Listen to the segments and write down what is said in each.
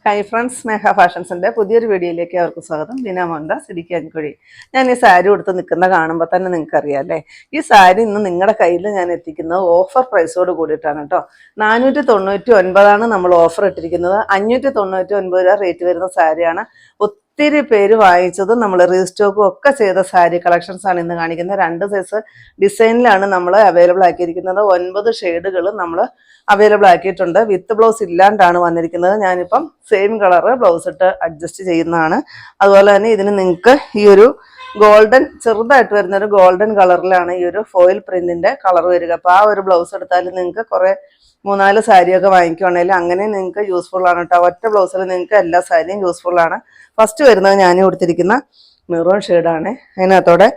Hi friends, സ്നേഹ ഫാഷൻസിൻ്റെ പുതിയൊരു വീഡിയോയിലേക്ക് അവർക്ക് സ്വാഗതം. ബീന മോഹൻദാസ്, ഇടുക്കി അഞ്ചുകുഴി. ഞാൻ ഈ സാരി ഉടുത്ത് നിൽക്കുന്ന കാണുമ്പോൾ തന്നെ നിങ്ങൾക്ക് അറിയാമല്ലേ, ഈ സാരി ഇന്ന് നിങ്ങളുടെ കയ്യിൽ ഞാൻ എത്തിക്കുന്നത് ഓഫർ പ്രൈസോട് കൂടിയിട്ടാണ് കേട്ടോ. 499 നമ്മൾ ഓഫർ ഇട്ടിരിക്കുന്നത്. 599 രൂപ റേറ്റ് വരുന്ന സാരിയാണ്. ഒത്തിരി പേര് വാങ്ങിച്ചതും നമ്മൾ റീസ്റ്റോക്കും ഒക്കെ ചെയ്ത സാരി കളക്ഷൻസ് ആണ് ഇന്ന് കാണിക്കുന്നത്. 2 സൈസ് ഡിസൈനിലാണ് നമ്മൾ അവൈലബിൾ ആക്കിയിരിക്കുന്നത്. 9 ഷെയ്ഡുകൾ നമ്മൾ അവൈലബിൾ ആക്കിയിട്ടുണ്ട്. വിത്ത് ബ്ലൗസ് ഇല്ലാണ്ടാണ് വന്നിരിക്കുന്നത്. ഞാനിപ്പം സെയിം കളറ് ബ്ലൗസ് ഇട്ട് അഡ്ജസ്റ്റ് ചെയ്യുന്നതാണ്. അതുപോലെ തന്നെ ഇതിന് നിങ്ങൾക്ക് ഈ ഒരു ഗോൾഡൻ, ചെറുതായിട്ട് വരുന്നൊരു ഗോൾഡൻ കളറിലാണ് ഈ ഒരു ഫോയിൽ പ്രിന്റിന്റെ കളർ വരിക. അപ്പോൾ ആ ഒരു ബ്ലൗസ് എടുത്താൽ നിങ്ങൾക്ക് കുറേ 3-4 സാരിയൊക്കെ വാങ്ങിക്കുവാണെങ്കിൽ അങ്ങനെ നിങ്ങൾക്ക് യൂസ്ഫുൾ ആണ് കേട്ടോ. ഒറ്റ ബ്ലൗസിൽ നിങ്ങൾക്ക് എല്ലാ സാരിയും യൂസ്ഫുൾ ആണ്. ഫസ്റ്റ് വരുന്നത് ഞാൻ കൊടുത്തിരിക്കുന്ന മെറൂൺ ഷെയ്ഡാണ്. അതിനകത്തോടെ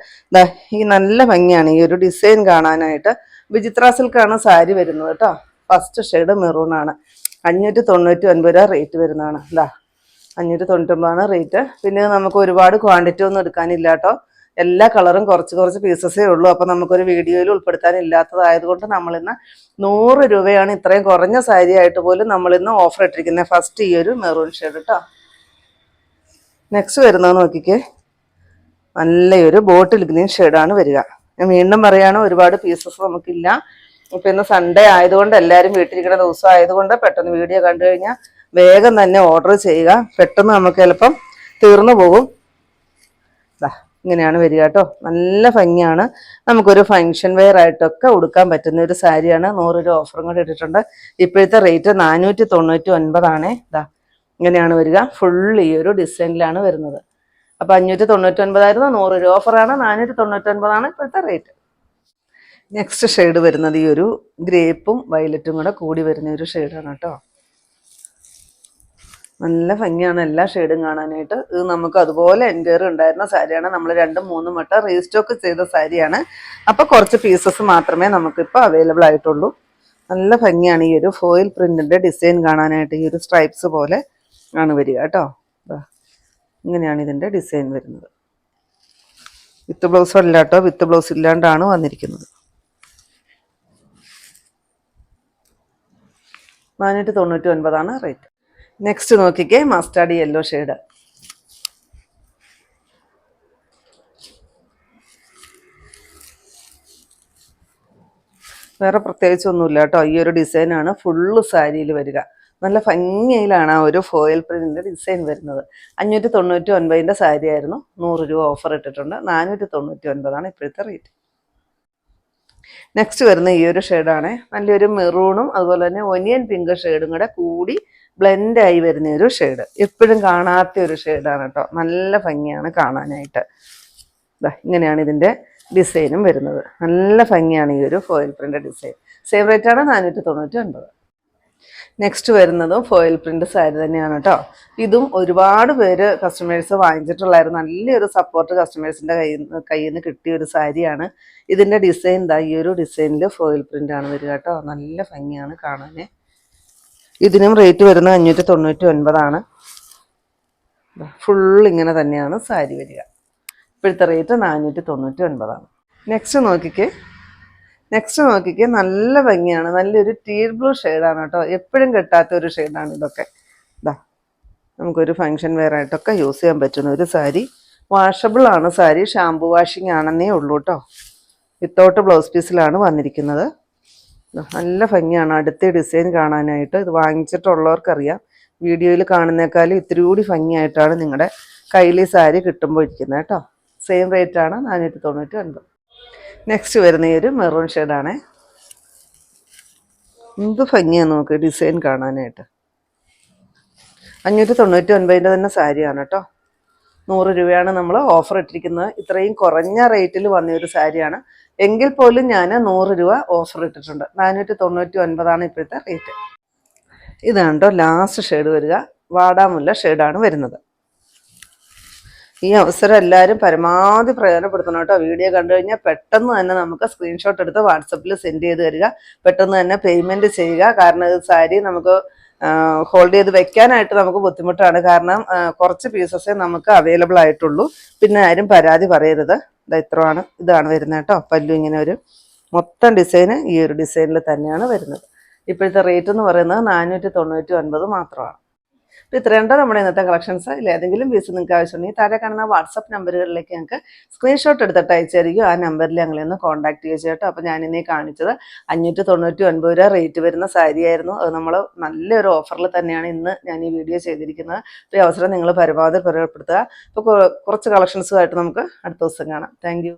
ഈ നല്ല ഭംഗിയാണ് ഈ ഒരു ഡിസൈൻ കാണാനായിട്ട്. വിചിത്ര സിൽക്കാണ് സാരി വരുന്നത് കേട്ടോ. ഫസ്റ്റ് ഷെയ്ഡ് മെറൂൺ ആണ്. 599 രൂപ റേറ്റ് വരുന്നതാണ്. 599 റേറ്റ്. പിന്നെ നമുക്ക് ഒരുപാട് ക്വാണ്ടിറ്റി ഒന്നും എടുക്കാനില്ല കേട്ടോ. എല്ലാ കളറും കുറച്ച് പീസസേ ഉള്ളൂ. അപ്പം നമുക്കൊരു വീഡിയോയിൽ ഉൾപ്പെടുത്താനില്ലാത്തതായതുകൊണ്ട് നമ്മളിന്ന് 100 രൂപയാണ് ഇത്രയും കുറഞ്ഞ സാരി ആയിട്ട് പോലും നമ്മളിന്ന് ഓഫർ ഇട്ടിരിക്കുന്നത്. ഫസ്റ്റ് ഈ ഒരു മെറൂൺ ഷെയ്ഡ് കേട്ടോ. നെക്സ്റ്റ് വരുന്നത് നോക്കിക്കേ, നല്ലൊരു ബോട്ടിൽ ഗ്രീൻ ഷെയ്ഡാണ് വരിക. ഞാൻ വീണ്ടും പറയുകയാണ്, ഒരുപാട് പീസസ് നമുക്കില്ല. ഇപ്പം ഇന്ന് സൺഡേ ആയതുകൊണ്ട് എല്ലാവരും വീട്ടിലിരിക്കുന്ന ദിവസം ആയതുകൊണ്ട് പെട്ടെന്ന് വീഡിയോ കണ്ടു കഴിഞ്ഞാൽ വേഗം തന്നെ ഓർഡർ ചെയ്യുക. പെട്ടെന്ന് നമുക്ക് ചിലപ്പം തീർന്നു പോകും. ഇങ്ങനെയാണ് വരിക കേട്ടോ. നല്ല ഭംഗിയാണ്. നമുക്കൊരു ഫങ്ഷൻ വെയർ ആയിട്ടൊക്കെ ഉടുക്കാൻ പറ്റുന്ന ഒരു സാരിയാണ്. 100 രൂപ ഓഫറും കൂടെ ഇട്ടിട്ടുണ്ട്. ഇപ്പോഴത്തെ റേറ്റ് 499 ആണ്. ഇങ്ങനെയാണ് വരിക. ഫുൾ ഈ ഒരു ഡിസൈനിലാണ് വരുന്നത്. അപ്പോൾ 599 ആയിരുന്നു, 100 രൂപ ഓഫറാണ്. 499 ഇപ്പോഴത്തെ റേറ്റ്. നെക്സ്റ്റ് ഷെയ്ഡ് വരുന്നത് ഈ ഒരു ഗ്രേപ്പും വയലറ്റും കൂടെ കൂടി വരുന്ന ഒരു ഷെയ്ഡാണ് കേട്ടോ. നല്ല ഭംഗിയാണ് എല്ലാ ഷെയ്ഡും കാണാനായിട്ട്. ഇത് നമുക്ക് അതുപോലെ എൻക്വയറി ഉണ്ടായിരുന്ന സാരിയാണ്. നമ്മൾ 2-3 വട്ടം റീസ്റ്റോക്ക് ചെയ്ത സാരിയാണ്. അപ്പോൾ കുറച്ച് പീസസ് മാത്രമേ നമുക്കിപ്പോൾ അവൈലബിൾ ആയിട്ടുള്ളൂ. നല്ല ഭംഗിയാണ് ഈ ഒരു ഫോയിൽ പ്രിന്റിൻ്റെ ഡിസൈൻ കാണാനായിട്ട്. ഈ ഒരു സ്ട്രൈപ്സ് പോലെ ആണ് വരിക കേട്ടോ. ഇങ്ങനെയാണ് ഇതിൻ്റെ ഡിസൈൻ വരുന്നത്. വിത്ത് ബ്ലൗസ് അല്ല കേട്ടോ, വിത്ത് ബ്ലൗസ് ഇല്ലാണ്ടാണ് വന്നിരിക്കുന്നത്. 499 റേറ്റ്. നെക്സ്റ്റ് നോക്കിക്കേ, മസ്റ്റാർഡ് യെല്ലോ ഷെയ്ഡ്. വേറെ പ്രത്യേകിച്ചൊന്നുമില്ല കേട്ടോ. ഈ ഒരു ഡിസൈനാണ് ഫുള്ള് സാരിയിൽ വരിക. നല്ല ഭംഗിയിലാണ് ആ ഒരു ഫോയിൽ പ്രിന്റിൻ്റെ ഡിസൈൻ വരുന്നത്. 599 സാരി ആയിരുന്നു. 100 രൂപ ഓഫർ ഇട്ടിട്ടുണ്ട്. 499 ഇപ്പോഴത്തെ റേറ്റ്. നെക്സ്റ്റ് വരുന്ന ഈ ഒരു ഷെയ്ഡാണ്. നല്ലൊരു മെറൂണും അതുപോലെ തന്നെ ഒനിയൻ പിങ്ക് ഷെയ്ഡും കൂടെ കൂടി ബ്ലെൻഡായി വരുന്ന ഒരു ഷെയ്ഡ്. എപ്പോഴും കാണാത്ത ഒരു ഷെയ്ഡാണ് കേട്ടോ. നല്ല ഭംഗിയാണ് കാണാനായിട്ട്. ഇങ്ങനെയാണ് ഇതിൻ്റെ ഡിസൈനും വരുന്നത്. നല്ല ഭംഗിയാണ് ഈ ഒരു ഫോയിൽ പ്രിന്റ് ഡിസൈൻ. സെയിം റേറ്റാണ് 499. നെക്സ്റ്റ് വരുന്നതും ഫോയിൽ പ്രിന്റ് സാരി തന്നെയാണ് കേട്ടോ. ഇതും ഒരുപാട് പേര് കസ്റ്റമേഴ്സ് വാങ്ങിച്ചിട്ടുള്ളായിരുന്നു. നല്ലൊരു സപ്പോർട്ട് കസ്റ്റമേഴ്സിൻ്റെ കയ്യിൽ നിന്ന് കിട്ടിയ ഒരു സാരിയാണ്. ഇതിൻ്റെ ഡിസൈൻ ഈ ഒരു ഡിസൈനിൽ ഫോയിൽ പ്രിന്റ് ആണ് വരിക കേട്ടോ. നല്ല ഭംഗിയാണ് കാണാൻ. ഇതിനും റേറ്റ് വരുന്നത് 599. ഫുൾ ഇങ്ങനെ തന്നെയാണ് സാരി വരിക. ഇപ്പോഴത്തെ റേറ്റ് 499. നെക്സ്റ്റ് നോക്കിക്കേ, നല്ല ഭംഗിയാണ്. നല്ലൊരു ടീൽ ബ്ലൂ ഷെയ്ഡാണ് കേട്ടോ. എപ്പോഴും കിട്ടാത്ത ഒരു ഷെയ്ഡാണ് ഇതൊക്കെ. നമുക്കൊരു ഫങ്ഷൻ വെയർ ആയിട്ടൊക്കെ യൂസ് ചെയ്യാൻ പറ്റുന്ന ഒരു സാരി. വാഷബിൾ ആണ് സാരി. ഷാമ്പു വാഷിംഗ് ആണെന്നേ ഉള്ളൂ കേട്ടോ. വിത്തൗട്ട് ബ്ലൗസ് പീസിലാണ് വന്നിരിക്കുന്നത്. നല്ല ഭംഗിയാണ് അടുത്ത ഡിസൈൻ കാണാനായിട്ട്. ഇത് വാങ്ങിച്ചിട്ടുള്ളവർക്കറിയാം. വീഡിയോയിൽ കാണുന്നേക്കാളും ഇത്തിരി കൂടി ഭംഗിയായിട്ടാണ് നിങ്ങളുടെ കയ്യിൽ ഈ സാരി കിട്ടുമ്പോൾ ഇരിക്കുന്നത് കേട്ടോ. സെയിം റേറ്റാണ് 499. നെക്സ്റ്റ് വരുന്ന ഈ ഒരു മെറൂൺ ഷെയ്ഡാണ്. എന്ത് ഭംഗിയാണ് നോക്ക് ഡിസൈൻ കാണാനായിട്ട്. 599 തന്നെ സാരിയാണ് കേട്ടോ. 100 രൂപയാണ് നമ്മൾ ഓഫർ ഇട്ടിരിക്കുന്നത്. ഇത്രയും കുറഞ്ഞ റേറ്റിൽ വന്ന ഒരു സാരിയാണ്. എങ്കിൽ പോലും ഞാൻ 100 രൂപ ഓഫർ ഇട്ടിട്ടുണ്ട്. 499 ഇപ്പോഴത്തെ റേറ്റ്. ഇതാണ് കേട്ടോ ലാസ്റ്റ് ഷെയ്ഡ് വരിക. വാടാമുല്ല ഷെയ്ഡാണ് വരുന്നത്. ഈ അവസരം എല്ലാവരും പരമാവധി പ്രയോജനപ്പെടുത്തണം കേട്ടോ. വീഡിയോ കണ്ടു കഴിഞ്ഞാൽ പെട്ടെന്ന് തന്നെ നമുക്ക് സ്ക്രീൻഷോട്ട് എടുത്ത് വാട്സപ്പിൽ സെൻഡ് ചെയ്ത് തരിക. പെട്ടെന്ന് തന്നെ പേയ്മെൻറ്റ് ചെയ്യുക. കാരണം ഇത് സാരി നമുക്ക് ഹോൾഡ് ചെയ്ത് വെക്കാനായിട്ട് നമുക്ക് ബുദ്ധിമുട്ടാണ്. കാരണം കുറച്ച് പീസസേ നമുക്ക് അവൈലബിൾ ആയിട്ടുള്ളൂ. പിന്നെ ആരും പരാതി പറയരുത്. ഇതാണ് വരുന്നത് കേട്ടോ. പല്ലു ഇങ്ങനെ ഒരു മൊത്തം ഡിസൈന് ഈ ഒരു ഡിസൈനിൽ തന്നെയാണ് വരുന്നത്. ഇപ്പോഴത്തെ റേറ്റ് എന്ന് പറയുന്നത് 499 മാത്രമാണ്. അപ്പോൾ ഇത്രയുണ്ടോ നമ്മുടെ ഇന്നത്തെ കളക്ഷൻസ്. ഇല്ല ഏതെങ്കിലും പീസ് നിങ്ങൾക്ക് ആവശ്യമുണ്ടെങ്കിൽ താഴെ കാണുന്ന വാട്സപ്പ് നമ്പറുകളിലേക്ക് ഞങ്ങൾക്ക് സ്ക്രീൻഷോട്ട് എടുത്തിട്ട് അയച്ചായിരിക്കും. ആ നമ്പറിൽ ഞങ്ങളെ ഒന്ന് കോൺടാക്ട് ചെയ്യുക കേട്ടോ. അപ്പോൾ ഞാനിന്നീ കാണിച്ചത് 599 രൂപ റേറ്റ് വരുന്ന സാരിയായിരുന്നു. അത് നമ്മൾ നല്ലൊരു ഓഫറിൽ തന്നെയാണ് ഇന്ന് ഞാൻ ഈ വീഡിയോ ചെയ്തിരിക്കുന്നത്. അപ്പോൾ ഈ അവസരം നിങ്ങൾ പരമാവധി പ്രയോജനപ്പെടുത്തുക. അപ്പോൾ കുറച്ച് കളക്ഷൻസുമായിട്ട് നമുക്ക് അടുത്ത ദിവസം കാണാം. Thank you.